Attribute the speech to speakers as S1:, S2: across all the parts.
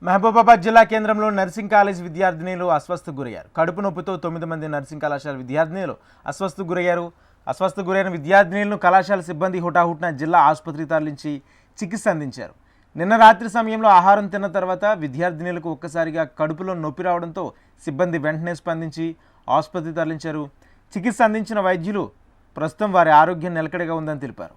S1: మహబూబాబాద్ జిల్లా కేంద్రంలో nursing college విద్యార్థినులు అస్వస్థకు గురయ్యారు. కడుపు నొప్పితో 9 మంది నర్సింగ్ కళాశాల విద్యార్థినులు అస్వస్థకు గురైన విద్యార్థినులను కళాశాల సిబ్బంది హుటాహుటిన జిల్లా ఆసుపత్రికి తరలించి చికిత్స అందించారు. నిన్న రాత్రి సమయంలో ఆహారం తిన్న తర్వాత విద్యార్థినులకు ఒక్కసారిగా కడుపులో నొప్పి రావడంతో సిబ్బంది వెంటనే స్పందించి ఆసుపత్రికి తరలించారు. చికిత్స అందించిన వైద్యులు ప్రస్తుతం వారి ఆరోగ్యం నిలకడగా ఉందని తెలిపారు.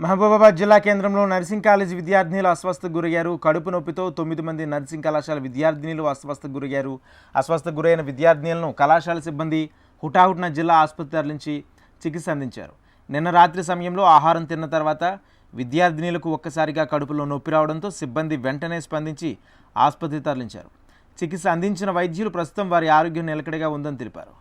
S1: మహబూబాబాద్ జిల్లా కేంద్రంలో నర్సింగ్ కాలేజ్ విద్యార్థినులు అస్వస్థకు గురయ్యారు. కడుపు నొప్పితో 9 మంది నర్సింగ్ కళాశాల విద్యార్థినులు అస్వస్థకు గురైన విద్యార్థినులను కళాశాల సిబ్బంది హుటాహుటిన జిల్లా ఆసుపత్రి తరలించి చికిత్స అందించారు. నిన్న రాత్రి సమయంలో ఆహారం తిన్న తర్వాత విద్యార్థినులకు ఒక్కసారిగా కడుపులో నొప్పి రావడంతో సిబ్బంది వెంటనే స్పందించి ఆసుపత్రికి తరలించారు. చికిత్స అందించిన వైద్యులు ప్రస్తుతం వారి ఆరోగ్యం నిలకడగా ఉందని తెలిపారు.